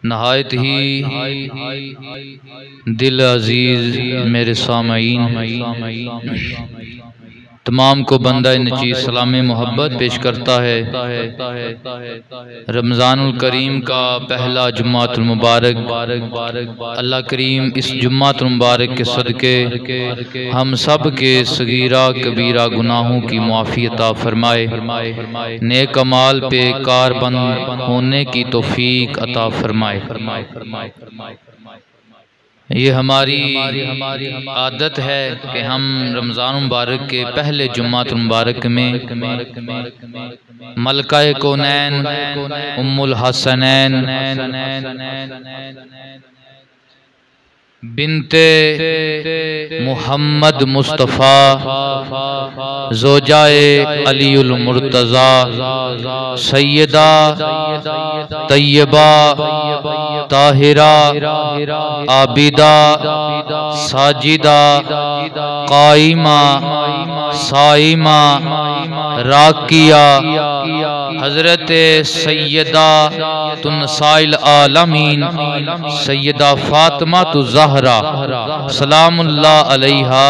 नहायत ही दिल अजीज मेरे सामईन तमाम को बंदा नचीज़ सलाम मोहब्बत पेश करता है। रमज़ानुल करीम का पहला जुम्मातुल मुबारक, अल्लाह करीम इस जुम्मातुल मुबारक के सदके हम सब के सगीरा कबीरा गुनाहों की मुआफ़ी अता फरमाए, नेक अमाल पे कारबंद होने की तौफीक अता फरमाए। ये हमारी आदत है कि हम रमज़ान मुबारक के पहले जुम्मातुल मुबारक में मलकाए कौनैन उम्मुल हसनैन बिनते मुहम्मद मुस्तफ़ा ज़ोजाए अलीउल मुर्तज़ा सैयदा तैयबा ताहिरा आबिदा साजिदा काइमा साइमा राकिया हज़रत सैयदा तुनसाइल आलमीन सैयदा फातिमा ज़हरा सलामुल्लाह अलैहा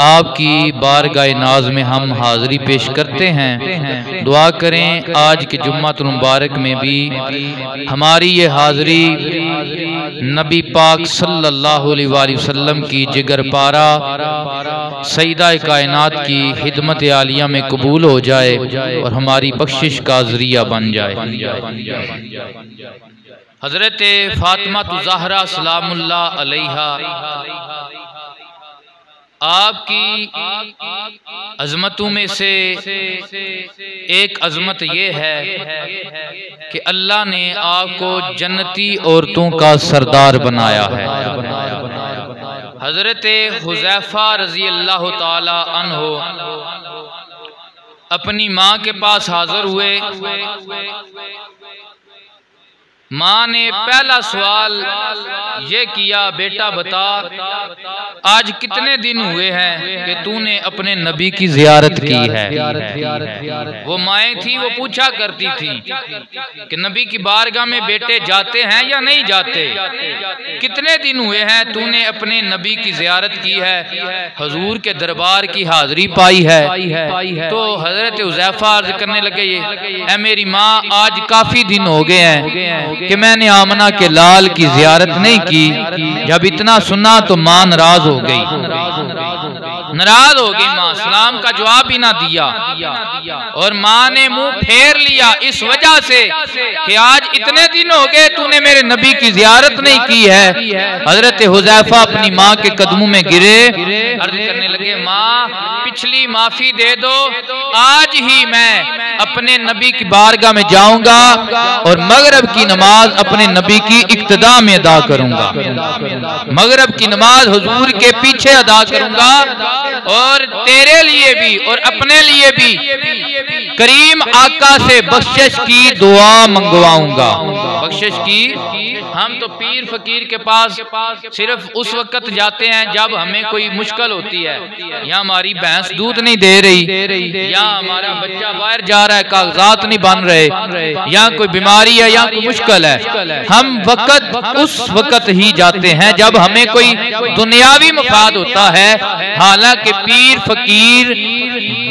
आपकी बारगाह नाज में हम हाज़री पेश करते हैं। दुआ करें आज के जुम्मातुल मुबारक में भी हमारी ये हाज़री नबी पाक सल्लल्लाहु अलैहि वसल्लम की जिगर पारा सईदा कायनात की खिदमत आलिया में कबूल हो जाए और हमारी बख्शिश का ज़रिया बन जाए। हज़रत फातिमा ज़हरा सलामुल्लाह अलैहा आपकी अज़मतों में से एक अज़मत ये है कि अल्लाह ने आपको जन्नती औरतों का सरदार बनाया है। हज़रत हुज़ैफा रज़ी अल्लाह ताला अन्हो अपनी माँ के पास हाजिर हुए। माँ ने पहला सवाल ये किया, बेटा बता आज कितने दिन हुए हैं कि तूने अपने नबी की ज़ियारत की है। वो माएँ थी, वो पूछा करती थी कि नबी की बारगाह में बेटे जाते हैं या नहीं जाते, कितने दिन हुए हैं तूने अपने नबी की ज़ियारत की है, हुजूर के दरबार की हाज़िरी पाई है। तो हज़रत हुज़ैफा अर्ज़ करने लगे, ऐ मेरी माँ आज काफ़ी दिन हो गए हैं कि मैंने आमना के लाल की ज़ियारत नहीं की। जब इतना सुना तो माँ नाराज हो गई, माँ सलाम का जवाब ही ना दिया और माँ ने मुंह फेर लिया इस वजह से कि आज इतने दिन हो गए तूने मेरे नबी की ज़ियारत नहीं की है। हज़रत हुज़ैफा अपनी माँ के कदमों में गिरे, अर्ज़ करने लगे, माँ पिछली माफी दे दो, आज ही मैं अपने नबी की बारगाह में जाऊंगा और मगरिब की नमाज अपने नबी की इक्तदा में अदा करूंगा। मगरिब की नमाज हुजूर के पीछे अदा करूंगा और तेरे लिए भी और अपने लिए भी करीम आका से बख्शिश की दुआ मंगवाऊंगा। बख्शिश की, हम तो पीर फकीर के पास सिर्फ उस वक्त जाते हैं जब हमें कोई मुश्किल होती है, या हमारी भैंस दूध नहीं दे रही, या हमारा बच्चा बाहर जा रहा है, कागजात नहीं बन रहे, या कोई बीमारी है या कोई मुश्किल है। हम वक्त उस वक्त ही जाते हैं जब हमें कोई दुनियावी मफाद होता है। हालांकि पीर फकीर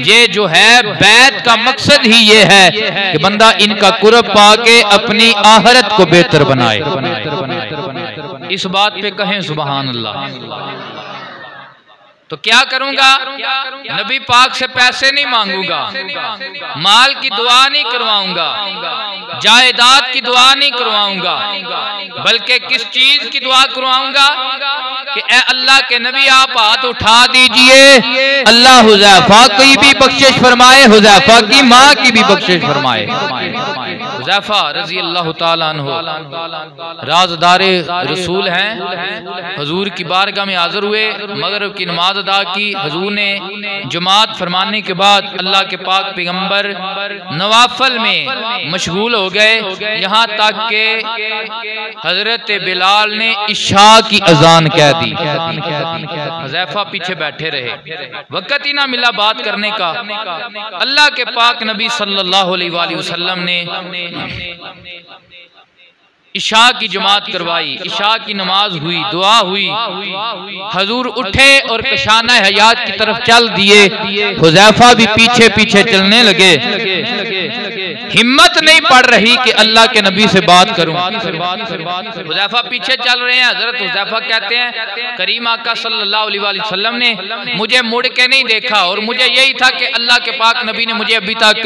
ये जो है बैत का मकसद ही ये है कि बंदा इनका कुर्ब पाके अपनी आखिरत को बेहतर बनाए। इस बात पे कहें सुभान अल्लाह। तो क्या करूंगा, नबी पाक से पैसे नहीं मांगूंगा, माल की दुआ नहीं करवाऊंगा, जायदाद की दुआ नहीं करवाऊंगा, बल्कि किस चीज की दुआ करवाऊंगा कि ए अल्लाह के नबी आप हाथ उठा दीजिए, अल्लाह हुज़ैफा की भी बख्शिश फरमाए, हुज़ैफा की माँ की भी बख्शिश फरमाए। हुज़ैफा रज़ी अल्लाह ताला अन्हु राज़दारे रसूल हैं, हुजूर की बारगाह में हाजिर हुए, मगरिब की नमाज अदा की। हुजूर ने जमात फरमाने के बाद अल्लाह के पाक पैगंबर नवाफल में मशगूल हो गए, यहाँ तक के हजरत बिलाल ने इशा की अजान कह दी। हुज़ैफा पीछे बैठे रहे, वक़्त ही ना मिला बात करने का। अल्लाह के पाक नबी सल्लल्लाहु अलैहि वसल्लम ने इशा की जमात करवाई, इशा की नमाज हुई, दुआ हुई, हजूर उठे और कशाना हयात की तरफ चल दिए। हुज़ैफा भी पीछे पीछे चलने लगे। हिम्मत नहीं पड़ रही कि अल्लाह के नबी से बात करूं। हुज़ैफा पीछे चल रहे हैं। हजरत हुज़ैफा कहते हैं करीम आका सल्लल्लाहु अलैहि वसल्लम ने मुझे मुड़ के नहीं देखा और मुझे यही था कि अल्लाह के पाक नबी ने मुझे अभी तक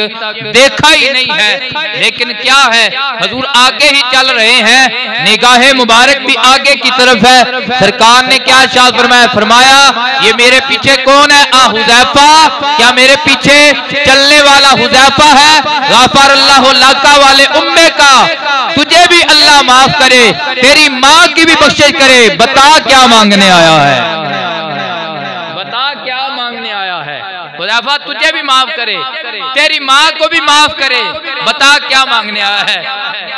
देखा ही नहीं है। लेकिन क्या है, हजूर आगे ही चल रहे हैं, निगाहे मुबारक भी आगे की तरफ है। सरकार ने क्या इरशाद फरमाया, फरमाया ये मेरे पीछे कौन है? हुज़ैफा, क्या मेरे पीछे चलने वाला हुज़ैफा है? गफर अल्लाहु लका वाले उम्मे का, तुझे भी अल्लाह माफ करे, तेरी माँ की भी बख्शिश करे। बता क्या मांगने आया है, बता क्या मांगने आया है। हुज़ैफा तुझे भी माफ करे, तेरी माँ को भी माफ करे, बता क्या मांगने आया है।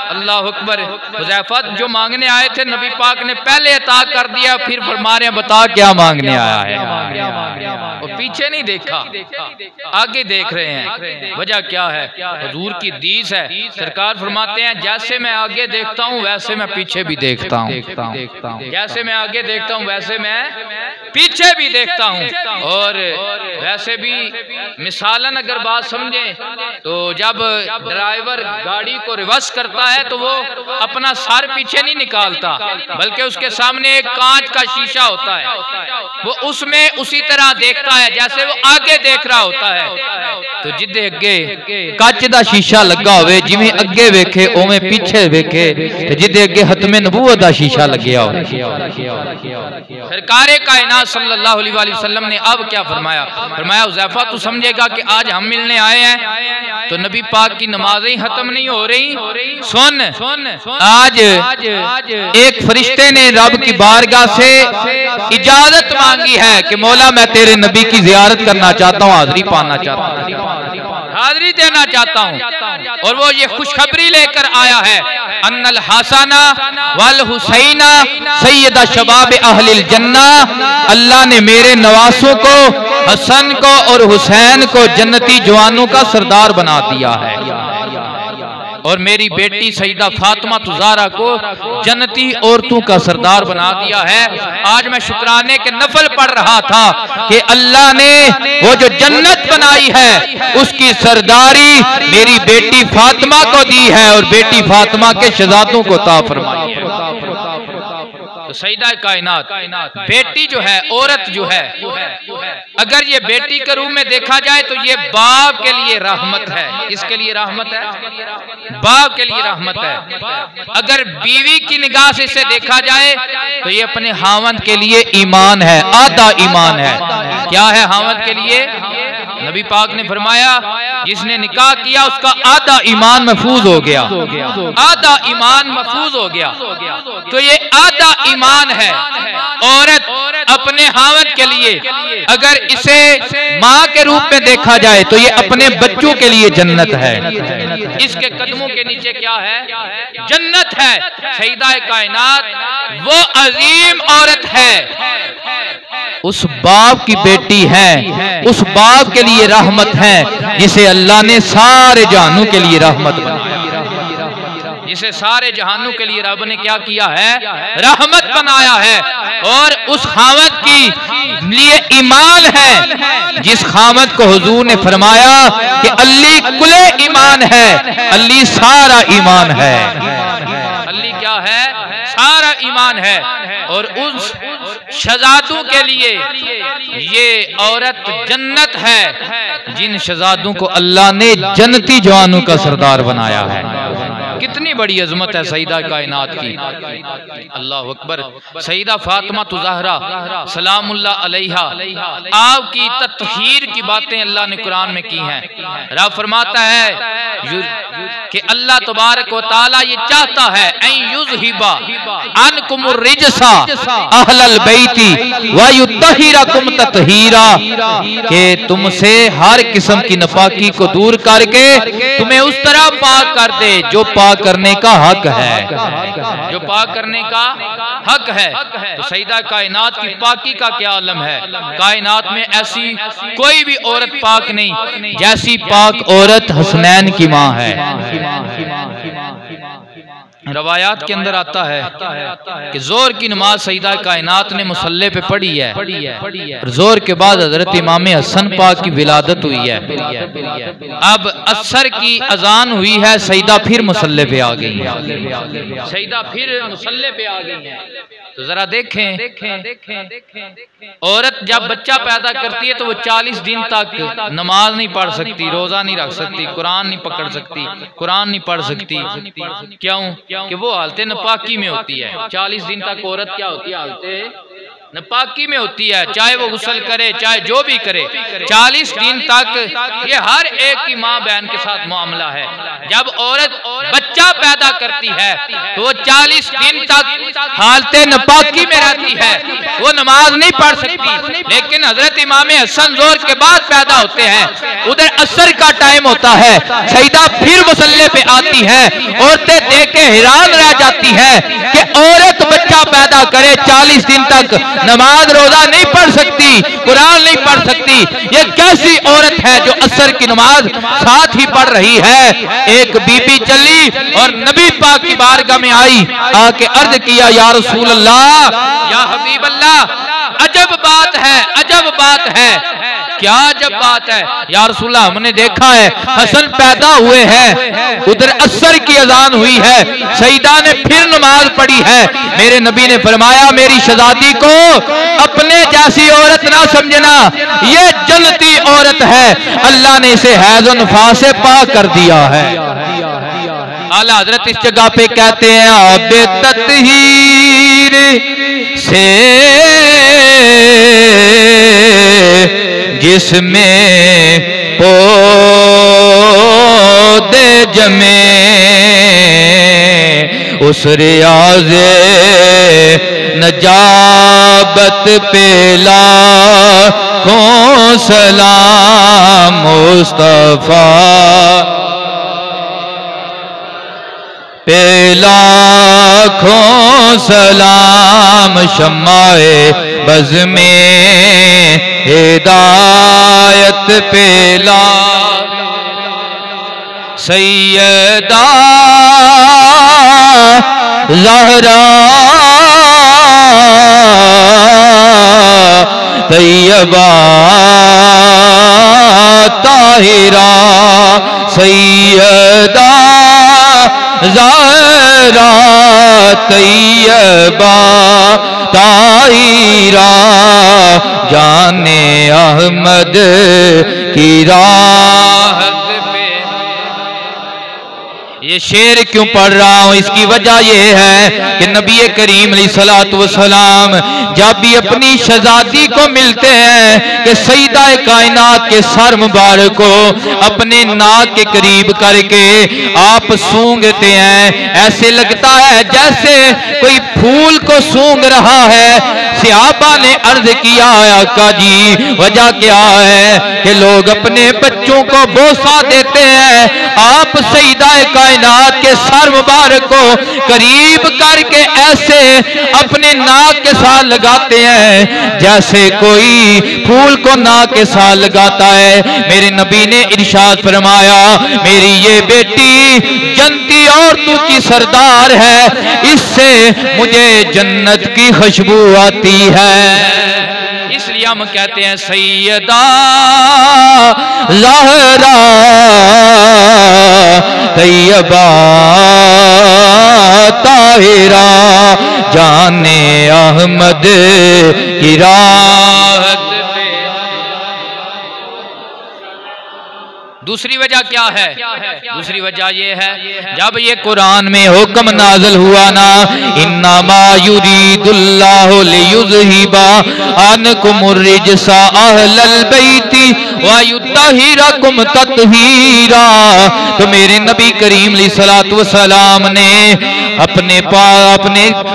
अल्लाह अकबर। हुज़ैफा जो मांगने आए थे नबी पाक ने पहले अता कर दिया, फिर फरमा रहे हैं बता क्या मांगने आया है। वो पीछे नहीं देखा, आगे देख रहे हैं। वजह क्या है? हुजूर की हदीस है, सरकार फरमाते हैं जैसे मैं आगे देखता हूँ वैसे मैं पीछे भी देखता हूँ, जैसे मैं आगे देखता हूँ वैसे मैं पीछे भी देखता हूँ। और वैसे भी मिसालन अगर बात समझें तो जब ड्राइवर गाड़ी को रिवर्स करता है तो वो अपना सर पीछे नहीं निकालता, बल्कि उसके सामने एक कांच का शीशा होता है, वो उसमें उसी तरह देखता है जैसे वो आगे देख रहा होता है। तो जिदे अगे कांच दा शीशा लगा होवे, जिवें अगे वेखे उवें पीछे वेखे, ते जिदे अगे हतमे नबूवत दा शीशा लग्या हो। सरकारे कायनात सल्लल्लाहु अलैहि वसल्लम ने अब क्या फरमाया? फरमाया हुज़ैफा तू समझेगा कि आज हम मिलने आए हैं तो नबी पाक की नमाजें खत्म नहीं हो रही। सुन, आज एक फरिश्ते ने रब की बारगाह से इजाजत मांगी है कि मौला मैं तेरे नबी की जियारत करना चाहता हूँ, हाजिरी पाना चाहता हूँ, हाजिरी देना चाहता हूँ। और वो ये खुशखबरी लेकर आया है अन्नल हसना वल हुसैना सैयदा शबाब अहलिल जन्ना, अल्लाह ने मेरे नवासों को, हसन को और हुसैन को जन्नती जवानों का सरदार बना दिया है, और मेरी बेटी सईदा फातिमा ज़हरा को जन्नती औरतों का सरदार बना दिया है। आज मैं शुक्राने के नफल पढ़ रहा था कि अल्लाह ने वो जो जन्नत बनाई है उसकी सरदारी मेरी बेटी फातिमा को दी है और बेटी फातिमा के शहजादों को अता फरमाई है। तो सईदा कायनात बेटी जो है, औरत जो है, अगर ये बेटी के रूप में देखा जाए तो ये बाप के लिए रहमत है। किसके लिए रहमत है? बाप के लिए रहमत है। अगर बीवी की निगाह से इसे देखा जाए तो ये अपने हावंद के लिए ईमान है, आधा ईमान है। क्या है हावंद के लिए? नबी पाक ने फरमाया जिसने निकाह किया उसका आधा ईमान महफूज हो गया, आधा ईमान महफूज हो गया। तो ये आधा ईमान है औरत अपने हावंद के लिए। अगर इसे माँ के रूप में देखा जाए तो ये अपने बच्चों के लिए जन्नत है। इसके कदमों के नीचे क्या है? जन्नत है। सईदा कायनात वो अजीम औरत है, उस बाप की बेटी है, उस बाप के लिए रहमत है जिसे अल्लाह ने सारे जहानों के लिए रहमत बनाया, जिसे सारे जहानों के लिए रब ने क्या किया है? रहमत बनाया है। और उस खामद की लिए ईमान है जिस खामद को हुजूर ने फरमाया कि अल्ली कुले ईमान है, अल्ली सारा ईमान है। अल्ली क्या है? सारा ईमान है। और उस शहजादों के लिए ये औरत जन्नत है जिन शहजादों को अल्लाह ने जन्नती जवानों का सरदार बनाया है। कितनी बड़ी अजमत है सईदा कायनात की। अल्लाह अकबर। सईदा फातिमा ज़हरा सलामुल्लाह अलैहा, आपकी तत्हीर की बातें अल्लाह ने कुरान में की हैं। रब फरमाता है कि अल्लाह तबारक व तआला ये चाहता है ऐन युज़हिबा अनकुमुर रिजसा अहलल बैती व युत्तहिरकुम तत्हीरा, कि तुमसे हर किस्म की नफाकी को दूर करके तुम्हें उस तरह पाक कर दे जो पाक करने का हक है, जो पाक करने का हक है। तो सईदा कायनात की पाकी का क्या आलम है। कायनात में ऐसी कोई भी औरत पाक नहीं जैसी पाक औरत हसनैन की माँ है। रवायात के अंदर आता है कि जोर की नमाज सईदा कायनात ने मुसल्ले पे पढ़ी है और जोर के बाद हजरत इमाम हसन पाक की विलादत हुई है। अब असर की अजान हुई है, सईदा फिर मुसल्ले पे आ गई है, सईदा फिर मुसल्ले पे आ गई है। तो जरा देखें औरत जब बच्चा पैदा करती है तो वो 40 दिन तक नमाज नहीं पढ़ सकती, रोजा नहीं रख सकती, कुरान नहीं पकड़ सकती, कुरान नहीं पढ़ सकती। क्यों? कि वो हालते नपाकी में होती है। 40 दिन तक औरत क्या होती है? हालते नपाकी में होती है, चाहे वो गुस्ल करे चाहे जो भी करे। 40 दिन तक ये हर एक की माँ बहन के साथ मामला है। जब औरत बच्चा पैदा करती है तो वो 40 दिन तक हालते नपाकी में रहती है, वो नमाज नहीं पढ़ सकती। लेकिन हजरत इमाम हसन जोर के बाद पैदा होते हैं, उधर असर का टाइम होता है, सईदा फिर मुसल्ले पे आती है। औरतें देख के हैरान रह जाती है कि औरत बच्चा पैदा करे 40 दिन तक नमाज रोजा नहीं पढ़ सकती, कुरान नहीं पढ़ सकती, ये कैसी औरत है जो असर की नमाज साथ ही पढ़ रही है। एक बीबी चली और नबी पाक की बारगाह में आई, आके अर्ज किया या रसूल अल्लाह, या हबीब अल्लाह, अजब बात है, अजब बात है। क्या अजब बात है? या रसूल अल्लाह, हमने देखा है हसन पैदा हुए हैं, उधर असर की अजान हुई है, सईदा ने फिर नमाज पढ़ी है। मेरे नबी ने फरमाया मेरी शहजादी को अपने जैसी औरत ना समझना, ये जलती औरत है, अल्लाह ने इसे हैज़ व नफास से पाक कर दिया है। आला हजरत इस जगह पे कहते हैं आबे तत्हीर से जिसमें पौधे जमे, उस रियाज़े नजाबत पे लाखों सलाम मुस्तफा पे लाखों सलाम, शम्माए बज़ में हिदायत पे सैयदा ज़हरा तैयबा ताहिरा, सैयदा ज़हरा तैयबा ताहिरा, जाने अहमद की राहत पे। ये शेर क्यों पढ़ रहा हूं? इसकी वजह यह है कि नबी करीम अलैहिस्सलातु वस्सलाम जब भी अपनी शहजादी को मिलते हैं कि सईदा कायनात के सर मुबारक को अपने नाक के करीब करके आप सूंघते हैं, ऐसे लगता है जैसे कोई फूल को सूंघ रहा है। सहाबा ने अर्ज किया आका जी वजह क्या है कि लोग अपने बच्चों को बोसा देते हैं, आप सईदा कायनात के सर मुबारक को करीब करके ऐसे अपने नाक के साथ लगाते हैं जैसे कोई फूल को नाक के साथ लगाता है। मेरे नबी ने इरशाद फरमाया मेरी ये बेटी जन्नती औरतों की सरदार है, इससे मुझे जन्नत की खुशबू आती है। इसलिए हम कहते हैं सैयदा ज़हरा तैयबा ताहिरा, जाने अहमद की राहत पे। दूसरी वजह क्या है? दूसरी वजह ये है जब ये कुरान में हुक्म नाज़िल हुआ ना, इन्नमा युरीदुल्लाहु लियुज़हिबा अन्कुमुर रिजसा अहलल बैती वयुत्तहिरकुम तत्हीरा। तो मेरे नबी करीम अलैहिस्सलातु वस्सलाम ने अपने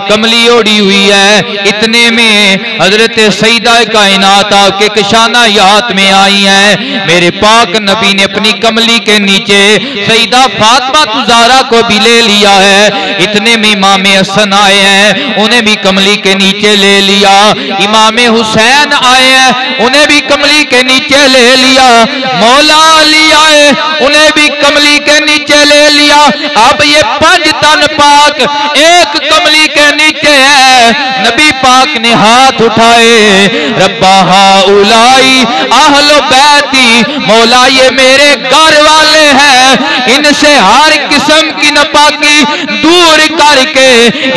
कमली ओढ़ी हुई है। इतने में हजरत सईदा कायनात आपके कशाना याद में आई है। मेरे पाक नबी ने अपनी कमली के नीचे सईदा फातिमा तुज़ारा को भी ले लिया है। इतने में इमाम हसन आए हैं, उन्हें भी कमली के नीचे ले लिया। इमाम हुसैन आए हैं, उन्हें भी कमली के नीचे ले लिया। मौला अली आए, उन्हें भी कमली के नीचे ले लिया। अब ये 5 तन पाक एक कमली के नीचे है। नबी पाक ने हाथ उठाए, रब्बा हाउलाई अहलो बैती, मौला ये मेरे घर वाले हैं, इनसे हर किस्म की नापाकी दूर करके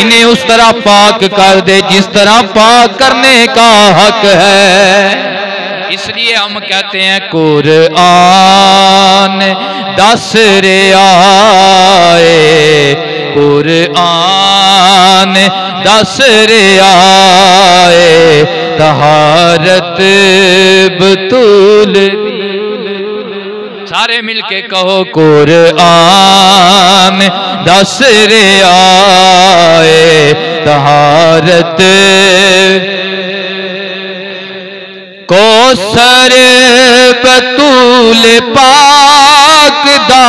इन्हें उस तरह पाक कर दे जिस तरह पाक करने का हक है। इसलिए हम कहते हैं कुरआन 10 रे आए, कुरआन 10 रे आए, तहारत बतूल। सारे मिलके कहो कुरआन 10 रे आए, तहारत कौसर बतूल पाक दा,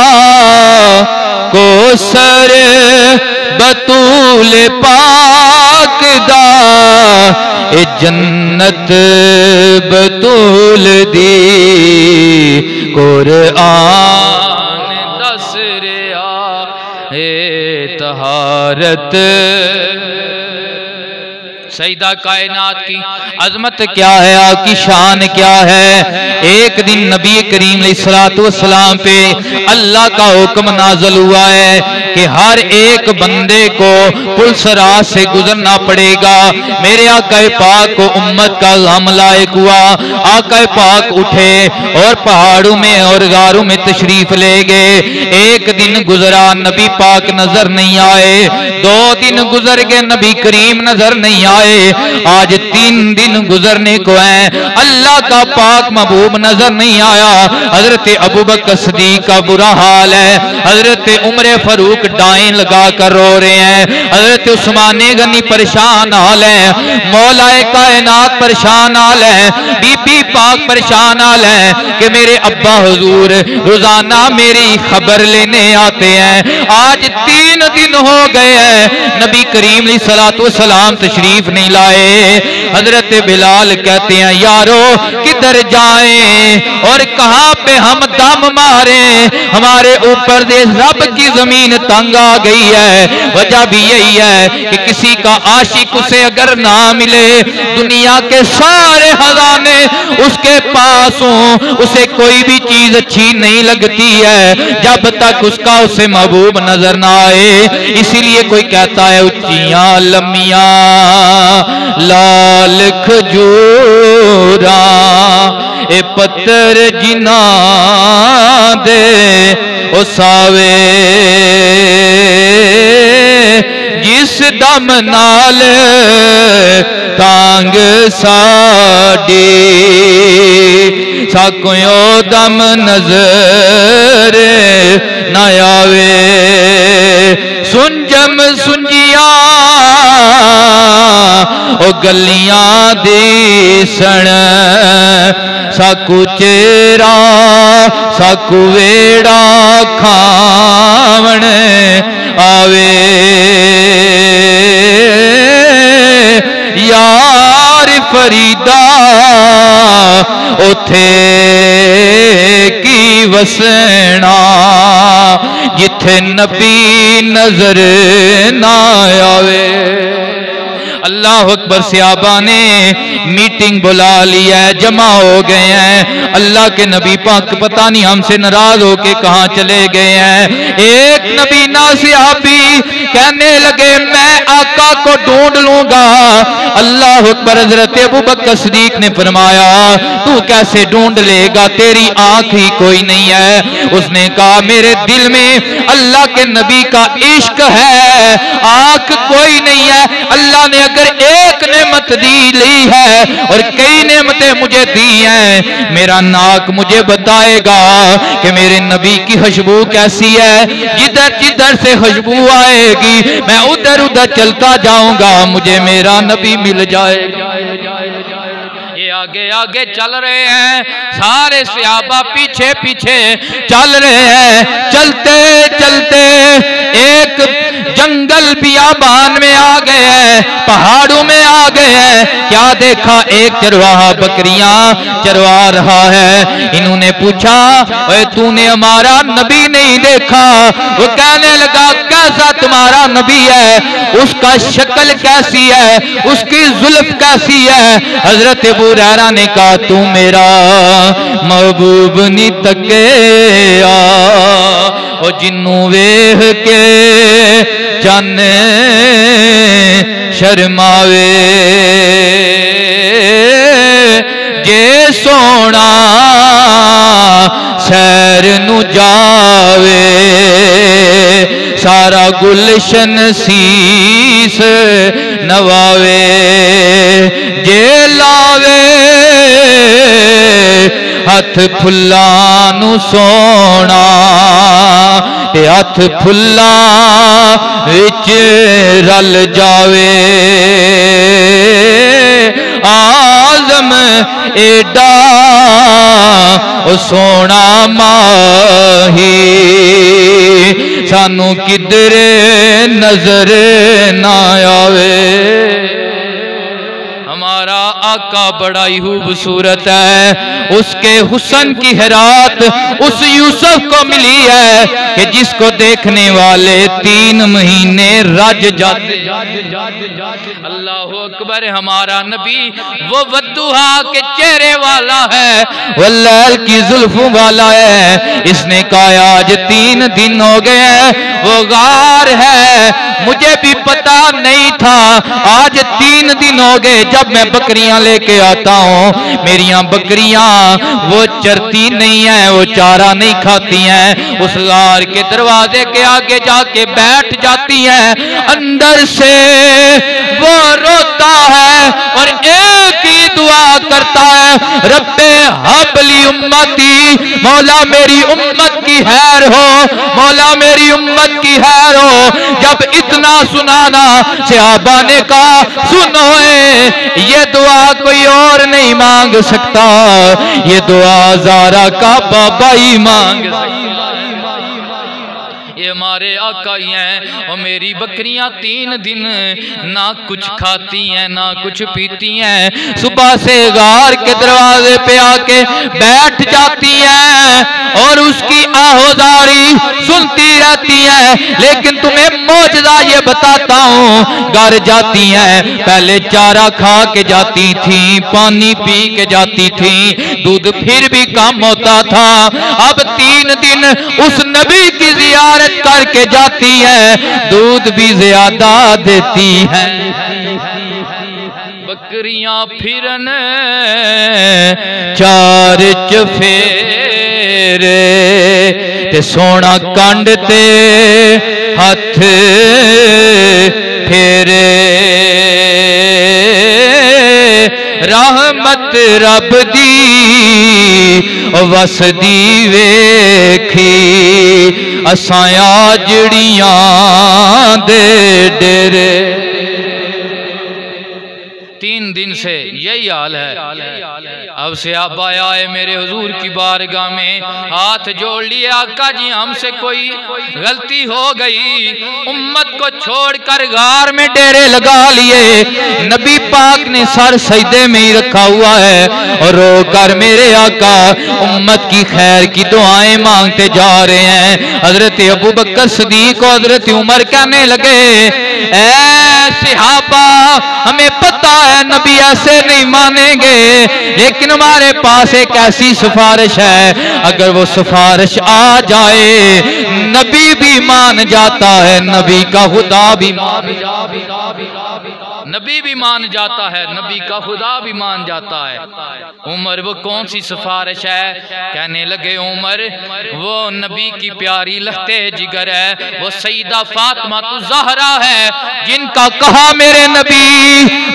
कौसर बतूल पाक दा, ए जन्नत बतूल दी, कुरआन 10 रे आए, तहारत। सईदा कायनात की अजमत क्या है, आपकी शान क्या है। एक दिन नबी करीम अलैहिस्सलातु वस्सलाम पे अल्लाह का हुक्म नाज़िल हुआ है कि हर एक बंदे को पुलसरात से गुजरना पड़ेगा। मेरे आका पाक को उम्मत का गम लायक हुआ। आका पाक उठे और पहाड़ों में और गारों में तशरीफ ले गए। एक दिन गुजरा, नबी पाक नजर नहीं आए। 2 दिन गुजर गए, नबी करीम नजर नहीं आए। आज 3 दिन गुजरने को है, अल्लाह का पाक महबूब नजर नहीं आया। हजरत अबू बकर सिद्दीक का बुरा हाल है, हजरत उमर फारूक डाइन लगा कर रो रहे हैं, हजरत उस्मान गनी परेशान हाल है, मौलाए कायनात परेशान हाल है, बीबी पाक परेशान हाल है कि मेरे अब्बा हुजूर रोजाना मेरी खबर लेने आते हैं। आज 3 दिन हो गए हैं, नबी करीम अलैहिस्सलातु वस्सलाम तशरीफ नहीं लाए। हजरत बिलाल कहते हैं, यारो किधर जाएं और कहां पे हम दम मारे, हमारे ऊपर दे रब की जमीन तंग आ गई है। वजह भी यही है कि किसी का आशिक उसे अगर ना मिले, दुनिया के सारे खजाने उसके पास हों, उसे कोई भी चीज अच्छी नहीं लगती है जब तक उसका उसे महबूब नजर ना आए। इसीलिए कोई कहता है उच्चियां लम्मिया लाल खजूरा, ए पत्थर जिना दे ओ सावे, जिस दम नाल तांग साडी, साकों दम नजर न आवे। सुंजम सुंजिया ओ गलियां दिसण, साकू चेरा साकू वेड़ा खावण आवे। यार फरीदा उथे की वसना, जिथे नबी नजर ना आवे। अल्लाह अकबर। सहाबा ने मीटिंग बुला लिया है, जमा हो गए हैं। अल्लाह के नबी पाक पता नहीं हमसे नाराज होके कहां चले गए हैं। एक नबी ना सहाबी कहने लगे मैं आका को ढूंढ लूंगा। अल्लाह अकबर। हजरत अबू बकर सिद्दीक ने फरमाया तू कैसे ढूंढ लेगा, तेरी आंख ही कोई नहीं है। उसने कहा मेरे दिल में अल्लाह के नबी का इश्क है, आंख कोई नहीं है। अल्लाह ने अगर एक नेमत दी ली है और कई नेमतें मुझे दी हैं, मेरा नाक मुझे बताएगा कि मेरे नबी की खुशबू कैसी है। जिधर जिधर से खुशबू आएगी मैं उधर उधर चलता जाऊंगा, मुझे मेरा नबी मिल जाएगा। ये आगे आगे चल रहे हैं, सारे सहाबा पीछे पीछे चल रहे हैं। चलते चलते एक जंगल बियाबान में आ गए हैं, पहाड़ों में आ गए हैं। क्या देखा, एक चरवाहा बकरियां चरवा रहा है। इन्होंने पूछा ओए तूने हमारा नबी नहीं देखा? वो कहने लगा कैसा तुम्हारा नबी है, उसका शक्ल कैसी है, उसकी जुल्फ कैसी है? हजरत अबू हुरैरा ने कहा तू मेरा महबूब नी तके ओ जिन्नू वेख के चन शर्मावे, जे सोना सैर नू जावे, सारा गुलशन सीस नवावे, जे लावे हथ फुल्लां नू सोना, ते हथ फुल्लां विच रल जावे। आजम एडा ओ सोना माही, सानू किधरे नजर ना आवे। हमारा आका बड़ा ही खूबसूरत है, उसके हुस्न की हैरात उस यूसुफ को मिली है कि जिसको देखने वाले 3 महीने रज जाते। अल्लाह अकबर। हमारा नबी वो वद्दुहा के चेहरे वाला है, वो लैल की जुल्फों वाला है। इसने कहा आज 3 दिन हो गए हैं वो गार है, मुझे भी पता नहीं था। आज 3 दिन हो गए जब मैं बकरियां लेके आता हूँ, मेरियां बकरियां वो चरती नहीं है, वो चारा नहीं खाती हैं, उस गार के दरवाजे के आगे जाके बैठ जाती हैं। अंदर से वो रोता है और एक ही दुआ करता है रब्बे हबली उम्मती, मौला मेरी उम्मत की खैर हो, मौला मेरी उम्मत की खैर हो। जब इतना सुनाना सहाबा ने कहा सुनो ये दुआ कोई और नहीं मांग सकता, ये दुआ ज़ारा का बाबा ही मांग सकता। ये हमारे आका ही हैं और मेरी बकरियां 3 दिन ना कुछ खाती हैं ना कुछ पीती हैं, सुबह से गार के दरवाजे पे आके बैठ जाती हैं और उसकी आहोजारी सुनती रहती हैं। लेकिन तुम्हें मौजज़ा ये बताता हूँ, घर जाती हैं पहले चारा खा के जाती थी, पानी पी के जाती थी, दूध फिर भी कम होता था। अब 3 दिन उस नबी की जियारत करके जाती है, दूध भी ज्यादा देती है। बकरियां फिरन चार चफेरे ते सोना कंड ते हथ फेरे, रहमत रब दी वसदी वेखी, असां आजड़ियां दे डेरे। 3 दिन से यही हाल है। अब से आप आया है मेरे हुजूर की बारगाह में, हाथ जोड़ लिए आका जी हमसे कोई गलती हो गई, उम्मत को छोड़कर गार में डेरे लगा लिए। नबी पाक ने सर सजदे में ही रखा हुआ है और रो कर मेरे आका उम्मत की खैर की दुआएं मांगते जा रहे हैं। हजरत अबू बकर सिद्दीक और हजरत उमर कहने लगे सहाबा हमें पता है नबी ऐसे नहीं मानेंगे, लेकिन हमारे पास एक ऐसी सिफारिश है, अगर वो सिफारिश आ जाए नबी भी मान जाता है, नबी का खुदा भी नबी भी मान जाता है, नबी का खुदा भी मान जाता है। उमर वो कौन सी सिफारिश है? कहने लगे उमर वो नबी की प्यारी लहते जिगर है, वो सईदा फातिमा तो ज़हरा है, जिनका कहा मेरे नबी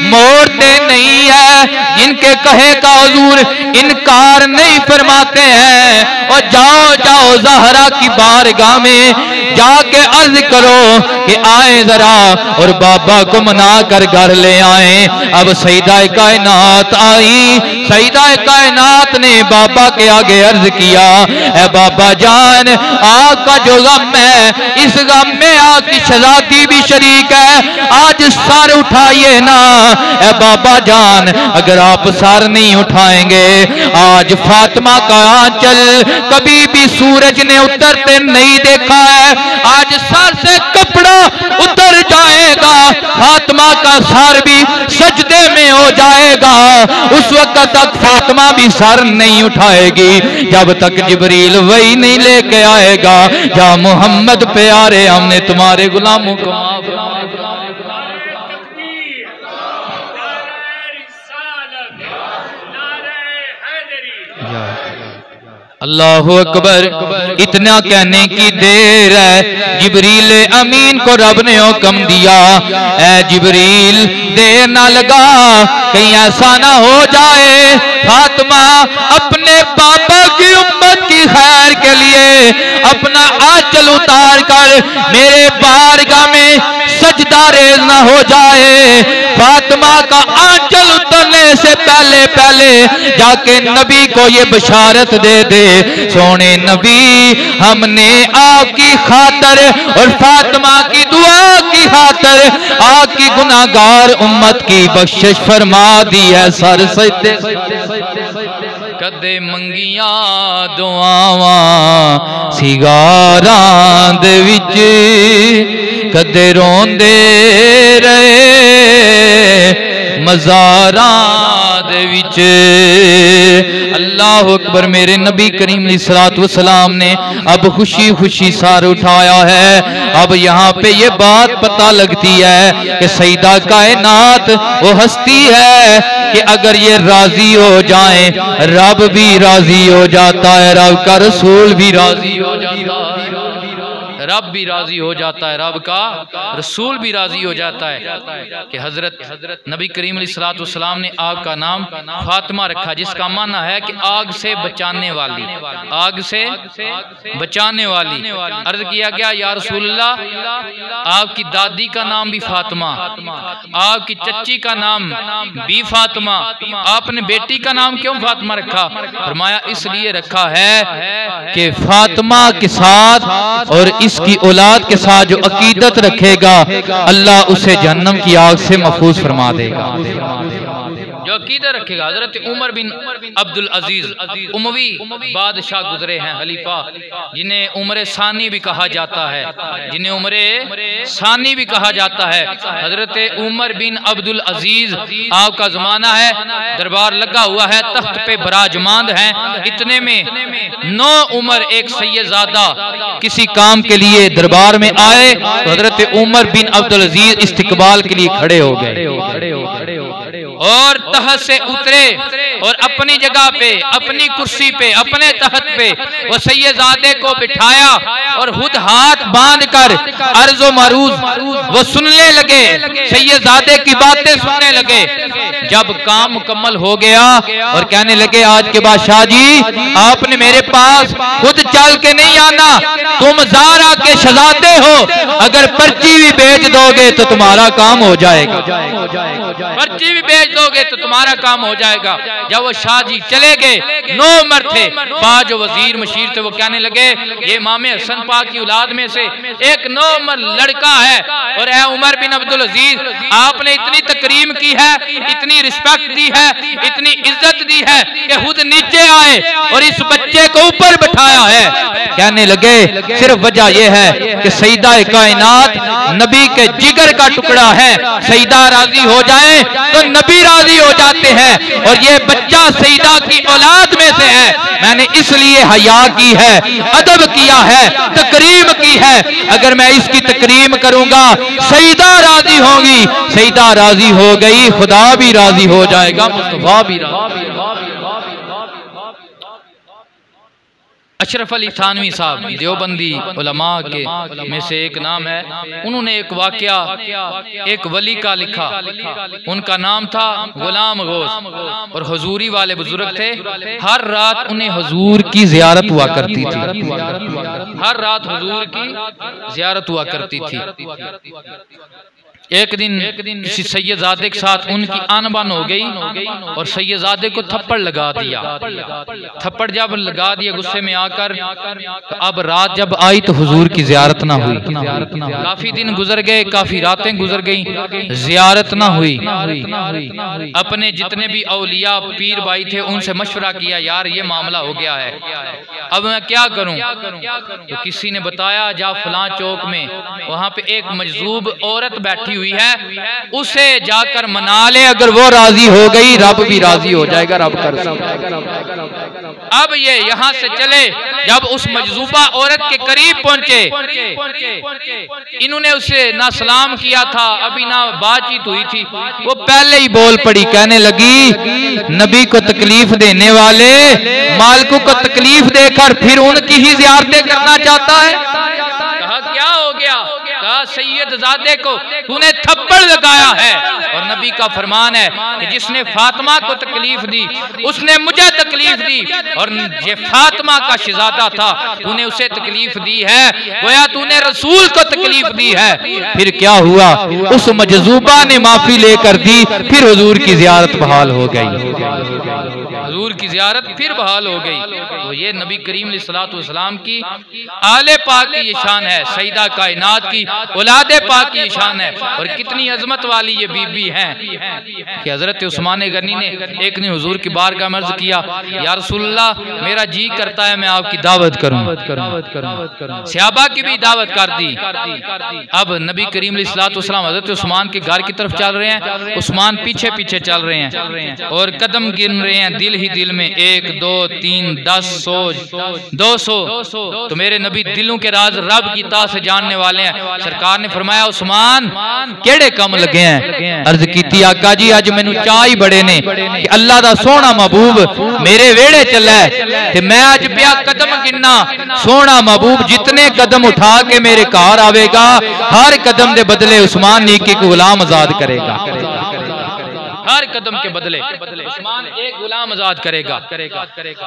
मोड़ते नहीं है, जिनके कहे का हुजूर इनकार नहीं फरमाते हैं। और जाओ जाओ ज़हरा की बारगाह में जाके अर्ज करो कि आए जरा और बाबा को मना कर घर ले आए। अब सईदा कायनात आई, सईदा कायनात ने बाबा के आगे अर्ज किया, ए बाबा जान आका जो गम है इस गम में आपकी शहजादी भी शरीक है, आज सर उठाइए ना। ए बाबा जान अगर आप सर नहीं उठाएंगे आज फातिमा का आंचल कभी भी सूरज ने उतरते नहीं देखा है, आज सर से कपड़ा उतर जाएगा, फातिमा का सर भी सजदे में हो जाएगा। उस वक्त तक फातिमा भी सर नहीं उठाएगी जब तक जिब्रील वही नहीं लेके आएगा, जा मोहम्मद प्यारे हमने तुम्हारे गुलामों को माफ। अल्लाह अकबर। इतना कहने की देर है, जिब्रील अमीन को रब ने हुक्म दिया, ऐ जिब्रील देर ना लगा, कहीं ऐसा ना हो जाए फातिमा अपने पापा की उम्मत की खैर के लिए अपना आंचल उतार कर मेरे बारगाह में सजदा रेज ना हो जाए। फातिमा का आंचल उतरने से पहले पहले जाके नबी को ये बशारत दे दे, सोने नबी हमने आपकी खातर और फातिमा की दुआ की खातर आपकी गुनाहगार उम्मत की बख्शिश फरमा दी है। सर सजदे कदे मंगिया दुआवां सिगारां दे विच, कदे रोंदे रहे मज़ारां दे विच। अल्लाह अकबर। मेरे नबी करीम अलैहिस्सलातु वस्सलाम ने अब खुशी खुशी सर उठाया है। अब यहाँ पे ये बात पता लगती है कि सईदा कायनात वो हस्ती है कि अगर ये राजी हो जाए रब भी राजी हो जाता है, रब का रसूल भी राजी हो जाता है, रब भी राजी हो जाता है, रब का रसूल भी राजी हो जाता है कि हजरत नबी करीम अलैहिस्सलातु वस्सलाम ने आग का नाम फातिमा रखा, जिसका माना है कि आग से बचाने वाली, आग से बचाने वाली। अर्ज किया गया या रसूलल्लाह आपकी दादी का नाम भी फातिमा, आपकी चच्ची का नाम भी फातिमा, आपने बेटी का नाम क्यों फातिमा रखा? फरमाया इसलिए रखा है कि फातिमा के साथ और इसकी औलाद के साथ जो अकीदत रखेगा अल्लाह उसे जहन्नम की आग से महफूज फरमा देगा। जो अकीदत रखेगा। हजरत उमर बिन अब्दुल अजीज उमवी बादशाह गुजरे हैं, खलीफा, जिन्हें उमर सानी भी कहा जाता है, जिन्हें उमर सानी भी कहा जाता है। हजरत उमर बिन अब्दुल अजीज आपका जमाना है, दरबार लगा हुआ है, तख्त पे बराजमान है। इतने में 9 उमर एक सैयदजादा किसी काम के लिए दरबार में आए तो हजरत उमर बिन अब्दुल अजीज इस्तिकबाल के लिए खड़े हो गए और तहत से उतरे और अपनी जगह पे, अपनी कुर्सी पे, अपने तहत पे वो सैयदजादे को बिठाया और खुद हाथ बांध कर अर्ज़ो मरूज वो सुनने लगे, सैयदजादे की बातें सुनने लगे। जब काम मुकम्मल हो गया और कहने लगे आज के बाद शाह जी आपने मेरे पास खुद चल के नहीं आना, तुम ज़ारा के शहजादे हो, अगर पर्ची भी बेच दोगे तो तुम्हारा काम हो जाएगा। पर्ची भी बेच भेज दोगे तो तुम्हारा काम हो जाएगा। जब वो शाह जी चले गए, 9 उमर थे, 5 जो वजीर मशीर थे वो कहने लगे ये इमाम हसन पाक की औलाद में से एक 9 उमर लड़का है, और है उमर बिन अब्दुल अजीज, आपने इतनी तकरीम की है, इतनी रिस्पेक्ट दी है, इतनी इज्जत दी है कि खुद नीचे आए और इस बच्चे को ऊपर बैठाया है। कहने लगे सिर्फ वजह यह है कि सईदा कायनात नबी के जिगर का टुकड़ा है, सईदा राजी हो जाए तो नबी राजी हो जाते हैं, और ये बच्चा सईदा की औलाद में से है। मैंने इसलिए हया की है, अदब किया है, तकरीम की है। अगर मैं इसकी तकरीम करूंगा सईदा राजी होगी, सईदा राजी हो गई खुदा भी राजी हो जाएगा, मुस्तफा भी राजी। अशरफ अली थानवी साहब देवबंदी उलमा के में से एक नाम है। उन्होंने एक वाकया एक वली का लिखा, उनका नाम था गुलाम गौस, और हुजूरी वाले बुजुर्ग थे। हर रात उन्हें हुजूर की जियारत हुआ करती थी, हर रात हुजूर की जियारत हुआ करती थी। एक दिन किसी सैयदजादे के साथ उनकी आनबान हो गई और सैयदजादे को थप्पड़ लगा दिया। थप्पड़ जब लगा दिया गुस्से में आकर, तो अब रात जब आई तो हुजूर की जियारत ना हुई। काफी दिन गुजर गए, काफी रातें गुजर गई, जियारत ना हुई। अपने जितने भी औलिया पीर भाई थे उनसे मशवरा किया, यार ये मामला हो गया है, अब मैं क्या करूं? तो किसी ने बताया जा फलां चौक में वहां पे एक मजजूब औरत बैठी हुई है, उसे जाकर मना ले, अगर वो राजी हो गई रब भी राजी हो जाएगा, रब कर। अब ये यहाँ से चले, जब उस मजजूबा औरत के करीब पहुंचे, इन्होंने उसे ना सलाम किया था, अभी ना बातचीत हुई थी, वो पहले ही बोल पड़ी, कहने लगी नबी को तकलीफ देने वाले मालिक को तकलीफ देकर फिर उनकी ही ज़ियारतें करना चाहता है। कहा क्या हो गया? कहा सैयदजादे को तूने थप्पड़ लगाया है, और नबी का फरमान है कि जिसने फातिमा को तकलीफ दी उसने मुझे तकलीफ दी, और ये फातिमा का शहजादा था, तूने उसे तकलीफ दी है, गोया तूने रसूल को तकलीफ दी है। फिर क्या हुआ? उस मजजूबा ने माफी लेकर दी, फिर हुजूर की जियारत बहाल हो गई, हुजूर की जियारत फिर बहाल हो गई। तो ये नबी करीम अलैहिस्सलातु वस्सलाम की आले पाक की ये शान है, सईदा कायनात की औलादे पाक की शान है, और कितनी अजमत वाली ये बीबी हैं कि हजरत उस्मान गनी ने एक ने हुजूर की बारगाह में अर्ज किया, या रसूलल्लाह मेरा जी करता है मैं आपकी दावत करूं। सहाबा की भी दावत कर दी। अब नबी करीम अलैहिस्सलातु वस्सलाम हजरत उस्मान के घर की तरफ चल रहे हैं, उस्मान पीछे पीछे चल रहे हैं, और कदम गिन रहे हैं दिल ही दिल में, 1 2 3 10 100 200। तो मेरे नबी दिलों के राज रब की ता से जानने वाले हैं। सरकार ने फरमाया उस्मान केड़े कम लगे हैं? अर्ज की आका जी अज मैनू चाह ही बड़े ने कि अल्लाह दा सोहना महबूब मेरे वेड़े चला है, ते मैं अज पिया कदम गिनना, सोहना महबूब जितने कदम उठा के मेरे घर आवेगा, हर कदम दे बदले उस्मान ने एक गुलाम आजाद करेगा, हर कदम के बदले उस्मान एक गुलाम आजाद करेगा।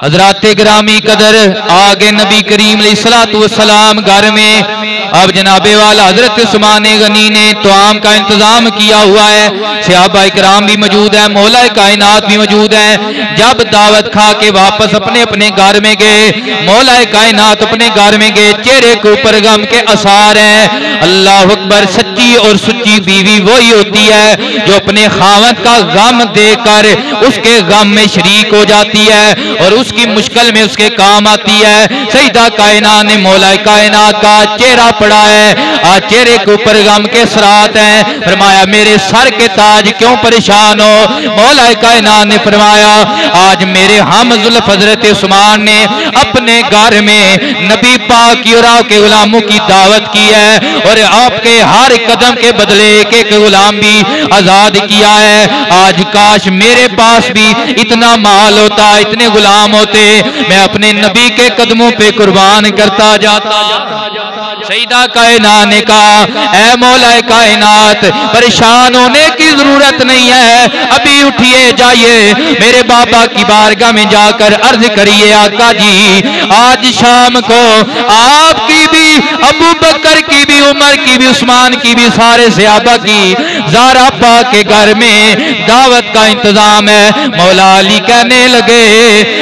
हजराते ग्रामी कदर आगे नबी करीम अलैहिस्सलातु वस्सलाम घर में, अब जनाबे वाला हजरत उस्मान गनी ने तोआम का इंतजाम किया हुआ है, सहाबा इकराम भी मौजूद है, मौला कायनात भी मौजूद है। जब दावत खा के वापस अपने अपने घर में गए, मौला कायनात अपने घर में गए, चेहरे के ऊपर गम के आसार हैं। अल्लाह अकबर, सच्ची और सुच्ची बीवी वही होती है जो अपने खावत का गम देकर उसके गम में शरीक हो जाती है और उसकी मुश्किल में उसके काम आती है। सईदा कायनात ने मौला कायनात का चेहरा पड़ा है, आज चेहरे के ऊपर गम के सरात हैं। फरमाया मेरे सर के ताज क्यों परेशान हो? मौला कायनात ने फरमाया आज मेरे हम जुल्फ हजरत उस्मान ने अपने घर में नबी पाक की और आपके गुलामों की दावत की है, और आपके हर कदम के बदले एक एक गुलाम भी आजाद किया है। आज काश मेरे पास भी इतना माल होता, इतने गुलाम होते, मैं अपने नबी के कदमों पे कुर्बान करता जाता। सईदा कायनात ने कहा ऐ मौला कायनात परेशान होने की जरूरत नहीं है, अभी उठिए जाइए मेरे बाबा की बारगाह में जाकर अर्ज करिए आका जी आज शाम को आपकी भी अबू बकर की भी, उमर की भी, उस्मान की भी, सारे सहाबा की ज़ारा पाक के घर में दावत का इंतजाम है। मौला अली कहने लगे,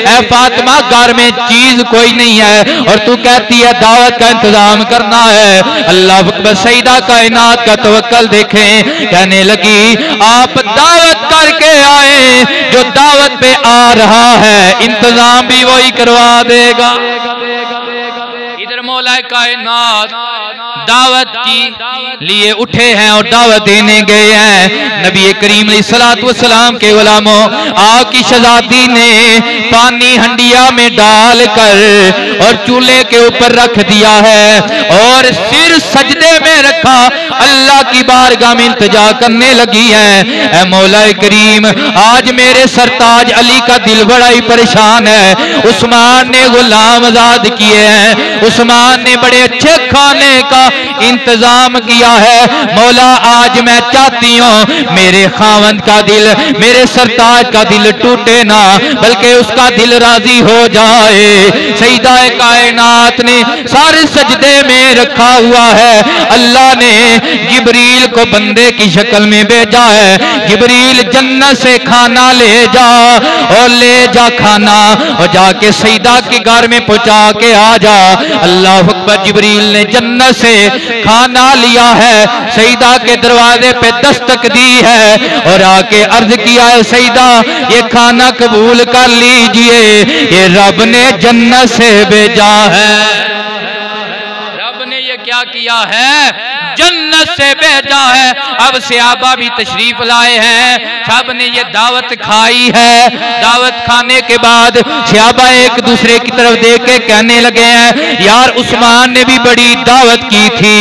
ऐ फातिमा घर में चीज कोई नहीं है और तू कहती है दावत का इंतजाम करना है। अल्लाह अकबर। सईदा कायनात का तवक्कल देखें। कहने लगी आप दावत करके आए, जो दावत पे आ रहा है इंतजाम भी वही करवा देगा। इधर मौला कायनात दावत की लिए उठे हैं और दावत देने गए हैं। नबी करीम सलाम के गुलामों, आग की शहजादी ने पानी हंडिया में डालकर और चूल्हे के ऊपर रख दिया है और सिर सजदे में रखा, अल्लाह की बारगाह में इल्तिजा करने लगी है। ऐ मौला करीम, आज मेरे सरताज अली का दिल बड़ा ही परेशान है। उस्मान ने गुलाम आजाद किए हैं, उस्मान ने बड़े अच्छे खाने का इंतजाम किया है। मौला आज मैं चाहती हूँ मेरे खावंद का दिल, मेरे सरताज का दिल टूटे ना, बल्कि उसका दिल राजी हो जाए। सईदा कायनात ने सारे सजदे में रखा हुआ है। अल्लाह ने जिब्रील को बंदे की शक्ल में भेजा है। जिब्रील जन्नत से खाना ले जा और ले जा खाना और जाके सईदा के घर में पहुंचा के आ जा। अल्लाह अकबर। जिब्रील ने जन्नत से खाना लिया है, सईदा के दरवाजे पे दस्तक दी है और आके अर्ज किया है सईदा ये खाना कबूल कर लीजिए, ये रब ने जन्नत से भेजा है। रब ने ये क्या किया है? जन्नत से भेजा है। अब सहाबा भी तशरीफ लाए हैं, सब ने ये दावत खाई है। दावत खाने के बाद सहाबा एक दूसरे की तरफ देख के कहने लगे हैं यार उस्मान ने भी बड़ी दावत की थी,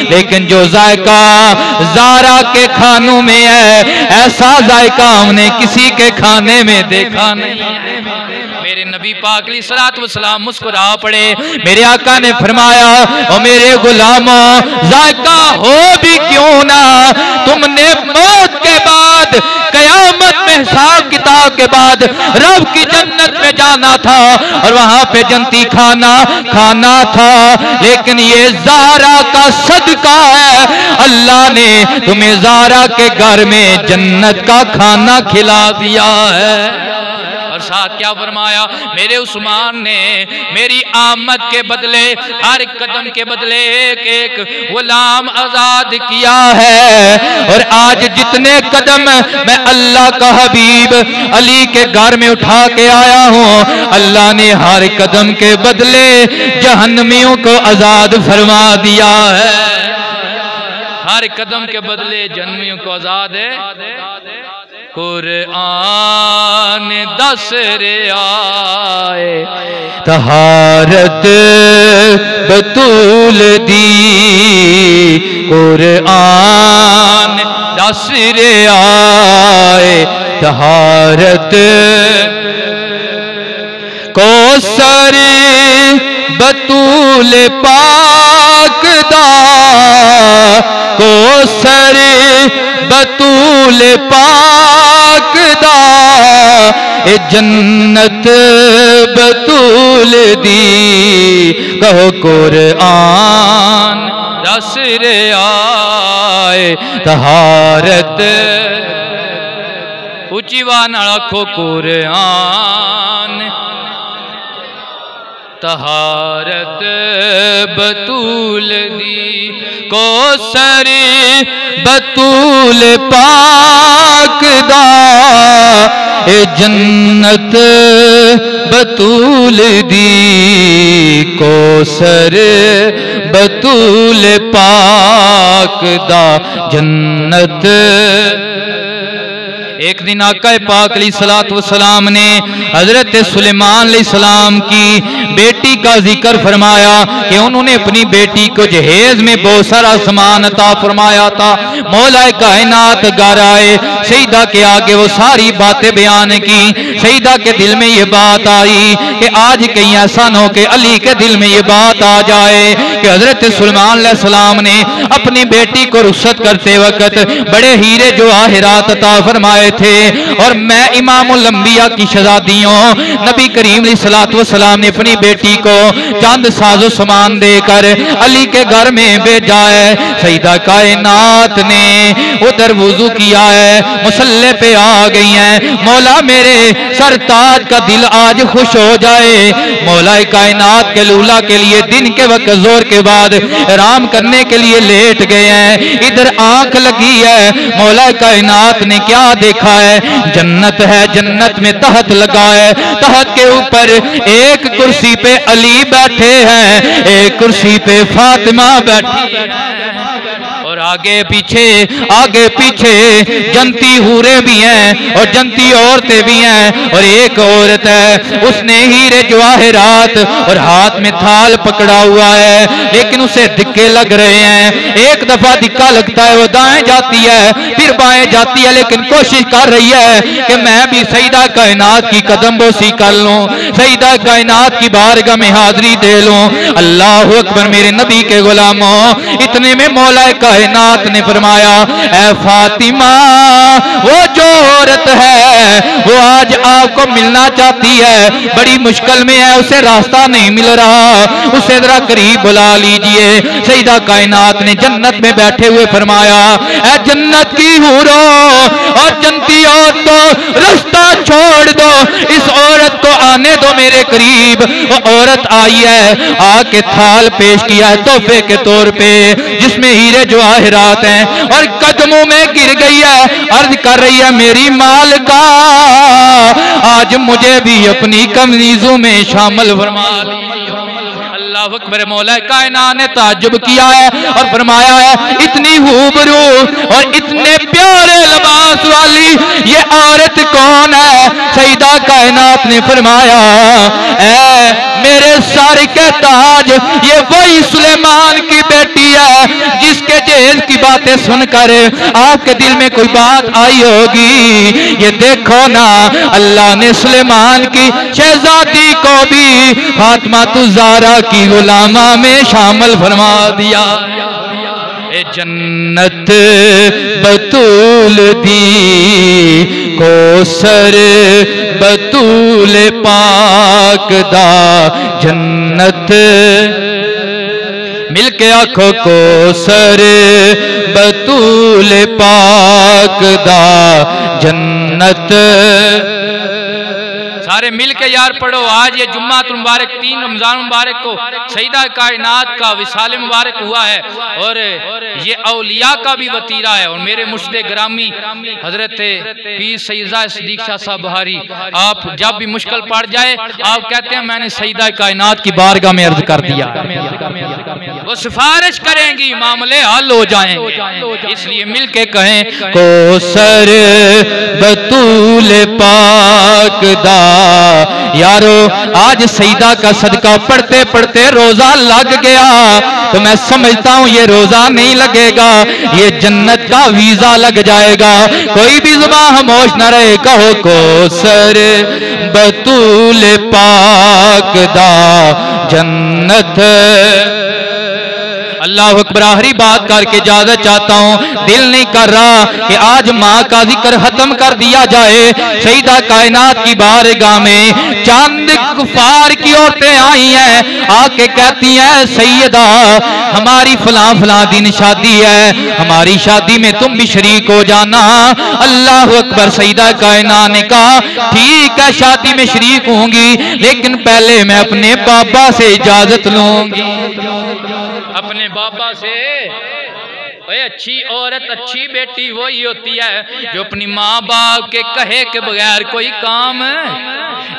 लेकिन जो जायका ज़ारा के खानों में है ऐसा जायका हमने किसी के खाने में देखा नहीं। मेरे नबी पाक सलाम मुस्कुरा पड़े। मेरे आका ने फरमाया और मेरे गुलामों जायका हो भी क्यों ना, तुमने मौत के बाद कयामत में हिसाब किताब के बाद रब की जन्नत में जाना था और वहां पे जन्नती खाना खाना था, लेकिन ये ज़ारा का सदका है अल्लाह ने तुम्हें ज़ारा के घर में जन्नत का खाना खिला दिया है। और साथ क्या फरमाया? मेरे उस्मान ने मेरी आमद के बदले हर कदम के बदले एक एक गुलाम आजाद किया है। और आज जितने कदम मैं अल्लाह का हबीब अली के घर में उठा के आया हूँ, अल्लाह ने हर कदम के बदले जहन्नमियों को आजाद फरमा दिया है। हर कदम के बदले जहन्नमियों को आजाद है। कुरान दस रे आए तहारत बतूल दी, कुरान दस रे आए तहारत कौसर बतूल पाक दा, कौसर बतूल पाक दा, ए जन्नत बतूल दी, कहो कुरान दस रे आए तहारत, ऊंची आवाज़ नाल आखो कुरान तहारत बतूल दी, कौसर बतूल पाक दा, ए जन्नत बतूल दी, कौसर बतूल पाक दा, जन्नत। एक दिन आका पाक सलाम ने हजरत सुलेमान सलाम की बेटी का जिक्र फरमाया कि उन्होंने अपनी बेटी को जहेज में बहुत सारा सामान अता फरमाया था। मौला कायनात घर आए, सईदा के आगे वो सारी बातें बयान की। सईदा के दिल में ये बात आई कि आज कहीं ऐसा न हो कि अली के दिल में ये बात आ जाए कि हजरत सुलेमान सलाम ने अपनी बेटी को रुखसत करते वक्त बड़े हीरे जवाहिरात अता फरमाए गए थे। और मैं इमामुल अंबिया की शहजादियों नबी करीम सलाम ने अपनी बेटी को चंद साजो सामान देकर अली के घर में भेजा है। सईदा कायनात ने उधर वुजू किया है, मुसल्ले पे आ गई हैं। मौला मेरे सरताज का दिल आज खुश हो जाए। मौला कायनात के लूला के लिए दिन के वक्त जोर के बाद आराम करने के लिए लेट गए हैं। इधर आंख लगी है, मौला कायनात ने क्या देखा है? जन्नत है, जन्नत में तहत लगा है, तहत के ऊपर एक कुर्सी पे अली बैठे हैं, एक कुर्सी पे फातिमा बैठी है, और आगे पीछे जनती हूरे भी हैं और जनती औरतें भी हैं। और एक औरत है, उसने हीरे जवाहरात और हाथ में थाल पकड़ा हुआ है, लेकिन उसे धिक्के लग रहे हैं। एक दफा धिक्का लगता है, वो दाएं जाती है, फिर बाएं जाती है, लेकिन कोशिश कर रही है कि मैं भी सईदा कायनात की कदमबोसी कर लूं, सईदा कायनात की बारगाह में हाजिरी दे लूं। अल्लाह अकबर मेरे नबी के गुलामों। इतने में मौला कायनात ने फरमाया, ऐ फातिमा, वो जो औरत है वो आज आपको मिलना चाहती है, बड़ी मुश्किल में है, उसे रास्ता नहीं मिल रहा, उसे जरा करीब बुला लीजिए। सईदा कायनात ने जन्नत में बैठे हुए फरमाया, ऐ जन्नत की हूरो और जनती औरतों, रास्ता छोड़ दो, इस औरत को आने दो मेरे करीब। वो औरत आई है, आके थाल पेश किया है तोहफे के तौर पे, जिसमें हीरे जवाहरात हैं, और कदमों में गिर गई है, अर्ज कर रही है, मेरी मालिका आज मुझे भी अपनी कमीजों में शामिल फरमा लीजिए। अल्लाह अकबर। मौला कायनात ने ताज्जुब किया है और फरमाया है, इतनी खूबरू और इतने प्यारे लिबास वाली ये औरत कौन है? सईदा कायनात ने फरमाया, ऐ मेरे सर के ताज, ये वही सुलेमान की बेटी है जिसके जेल की बातें सुनकर आपके दिल में कोई बात आई होगी। ये देखो ना, अल्लाह ने सुलेमान की शहजादी को भी फातिमा ज़हरा की गुलामा में शामिल फरमा दिया। ए जन्नत बतूल दी कोसर बतूल पाक दा, जन्नत मिलके आखो कोसर बतूल पाक दा, जन्नत। सारे मिलके यार पढ़ो। आज ये जुम्मातुल मुबारक 3 रमजान मुबारक को सईदा कायनात का विसाल मुबारक हुआ है, और ये औलिया का भी वतीरा है। और मेरे मुर्शिद ग्रामी हजरत पीर सईदा सिद्दीक शाह साहब बुहारी, आप जब भी मुश्किल पड़ जाए आप कहते हैं मैंने सईदा कायनात की बारगाह में अर्ज कर दिया, वो सिफारिश करेंगी, मामले हल हो जाएंगे। इसलिए मिलके कहें, कोसर बतूल पाक दा। यारो आज सईदा का सदका पढ़ते पढ़ते रोजा लग गया, तो मैं समझता हूं ये रोजा नहीं लगेगा, ये जन्नत का वीजा लग जाएगा। कोई भी जुबान खामोश न रहे, कहो कोसर बतूल पाक दा, जन्नत। अल्लाह अकबर। आखिरी बात करके इजाजत चाहता हूँ, दिल नहीं कर रहा कि आज माँ का जिक्र खत्म कर दिया जाए। सईदा कायनात की बारगाह में चंद कुफार की औरतें आई हैं, आके कहती हैं सैयदा हमारी फला फला दिन शादी है, हमारी शादी में तुम भी शरीक हो जाना। अल्लाह अकबर। सईदा कायनात ने कहा ठीक है शादी में शरीक होंगी, लेकिन पहले मैं अपने बाबा से इजाजत लूंगी। अपने बाबा से। अच्छी औरत अच्छी बेटी वही होती है जो अपनी माँ बाप के कहे के बगैर कोई काम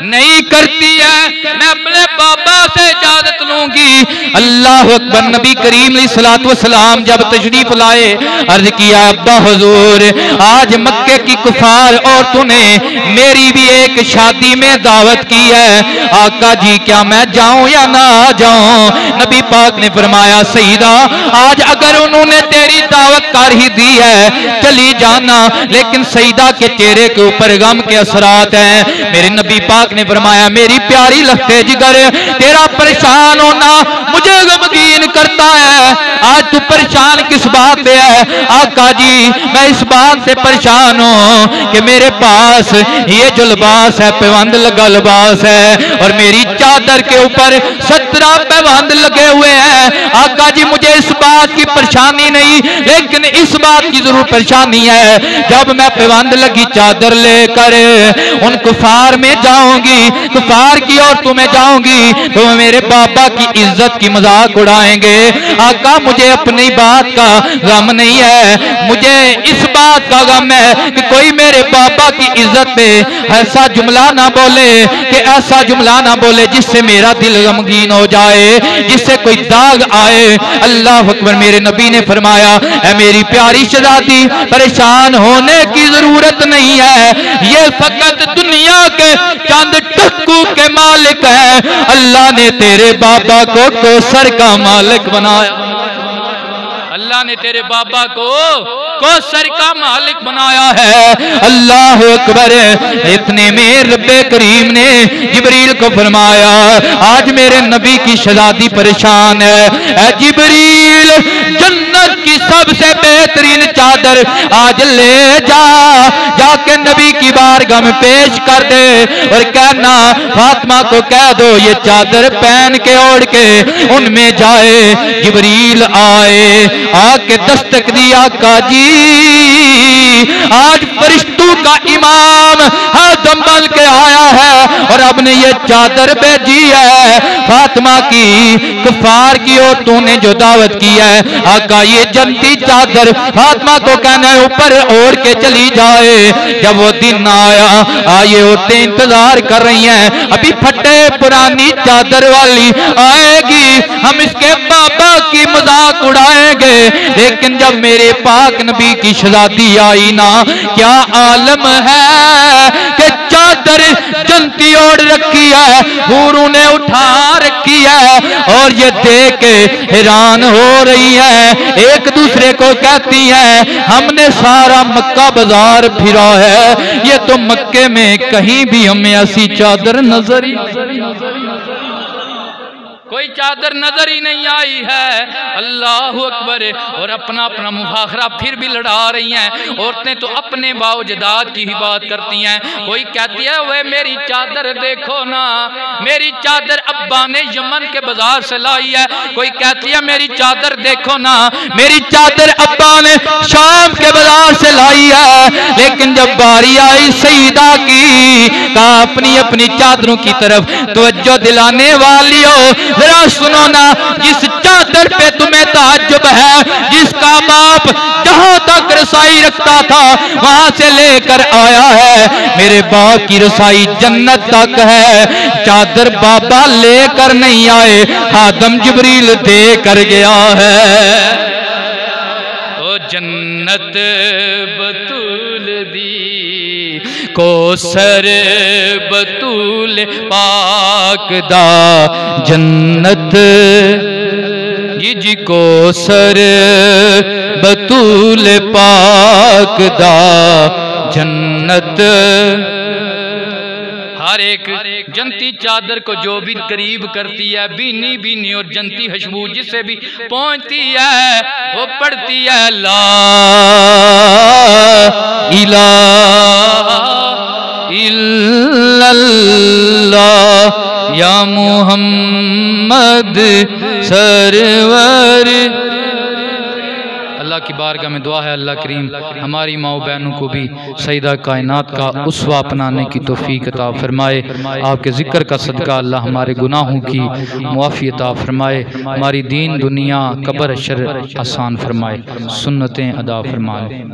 नहीं करती है। मैं अपने बाबा से इजाजत लूंगी। अल्लाह अकबर। नबी करीम सलाम जब तशरीफ लाए अर्ज किया अब्बा हुजूर आज मक्के की कुफार औरतों ने मेरी भी एक शादी में दावत की है, आका जी क्या मैं जाऊं या ना जाऊं? नबी पाक ने फरमाया सईदा आज अगर उन्होंने तेरी दावत कर ही दी है चली जाना, लेकिन सईदा के चेहरे के ऊपर गम के असरात हैं। मेरे नबी पाक ने फरमाया मेरी प्यारी लफ्ते जिगर तेरा परेशान होना मुझे गमगीन करता है। आज तू परेशान किस बात पे है? आका जी मैं इस बात से परेशान हूँ कि मेरे पास ये जो लिबास है पैबंद लगा लिबास है और मेरी चादर के ऊपर 17 पैबंद लगे हुए हैं। आका जी मुझे इस बात की परेशानी नहीं, लेकिन इस बात की जरूर परेशानी है, जब मैं पैबंद लगी चादर लेकर उन कुफार में जाऊंगी, कुफार की और तुम्हें जाऊंगी तो मेरे बाबा की इज्जत की मजाक उड़ाएंगे। आका मुझे अपनी बात का गम नहीं है, मुझे इस बात का गम है कि कोई मेरे बाबा की इज्जत पे ऐसा जुमला ना बोले, कि ऐसा जुमला ना बोले जिससे मेरा दिल गमगीन हो जाए, जिससे कोई दाग आए। अल्लाह अकबर। मेरे नबी ने फरमाया ऐ मेरी प्यारी शहजादी परेशान होने की जरूरत नहीं है, ये फकत दुनिया के चंद टक्कू के मालिक है। अल्लाह ने तेरे बाबा को कौसर का मालिक बनाया, अल्लाह ने तेरे बाबा को कौसर का मालिक बनाया है। अल्लाह अकबर। इतने में रब्बे करीम ने जिब्रील को फरमाया आज मेरे नबी की शहजादी परेशान है, ऐ जिब्रील जन्नत की सबसे बेहतरीन चादर आज ले जाके नबी की बारगाह में पेश कर दे और कहना फातिमा को कह दो ये चादर पहन के ओढ़ के उनमें जाए। जिब्रील आए, आके दस्तक दिया आका जी आज फरिश्तों का इमाम हाथम बन के आया है और अब ने ये चादर भेजी है फातिमा की, कुफार की औरतों ने जो दावत की है। आका ये जन्नती चादर फातिमा को कहना है ऊपर ओढ़ के चली जाए। जब वो दिन आया, ये औरतें इंतजार कर रही हैं, अभी फटे पुरानी चादर वाली आएगी, हम इसके बाबा की मजाक उड़ाएंगे। लेकिन जब मेरे पाक नबी की शहजादी आई ना, क्या आलम है कि चादर जन्नती ओढ़ रखी है, हूरों ने उठा रखी है और ये देख के हैरान हो रही है, एक दूसरे को कहती है हमने सारा मक्का बाजार फिरा है, ये तो मक्के में कहीं भी हमें ऐसी चादर नजर ही कोई चादर नजर ही नहीं आई है। अल्लाह अकबर। और अपना अपना मुफाखरा फिर भी लड़ा रही हैं औरतें, तो अपने बाओजदाद की ही बात करती हैं। कोई कहती है वे मेरी चादर देखो ना, मेरी चादर अब्बा ने यमन के बाजार से लाई है। कोई कहती है मेरी चादर देखो ना, मेरी चादर अब्बा ने शाम के बाजार से लाई है। लेकिन जब बारी आई सईदा की, कहा अपनी अपनी चादरों की तरफ तवज्जो दिलाने वालियों जरा सुनो ना, जिस चादर पे तुम्हें ताज्जुब है, जिसका बाप जहां तक रसाई रखता था वहां से लेकर आया है, मेरे बाप की रसाई जन्नत तक है। चादर बाबा लेकर नहीं आए, आदम जिब्रील दे कर गया है। ओ जन्नत बतूल दी कौसर बतूल पाक दा जन्नत जी कौसर बतूल पाक दा जन्नत। हर एक जन्नती चादर को जो भी करीब करती है, बीनी बीनी और जन्नती खुशबू जिससे भी पहुंचती है वो पढ़ती है ला इलाहा इल्लल्लाह या मुहम्मद सरवर। अल्लाह की बारगाह में दुआ है अल्लाह करीम हमारी माओ बहनों को भी सईदा कायनात का उसवा अपनाने की तौफीक अता फरमाए। आपके ज़िक्र का सदका अल्लाह हमारे गुनाहों की मुआफ़ी अता फरमाए, हमारी दीन दुनिया कब्र शर आसान फरमाए, सुन्नतें अदा फरमाए।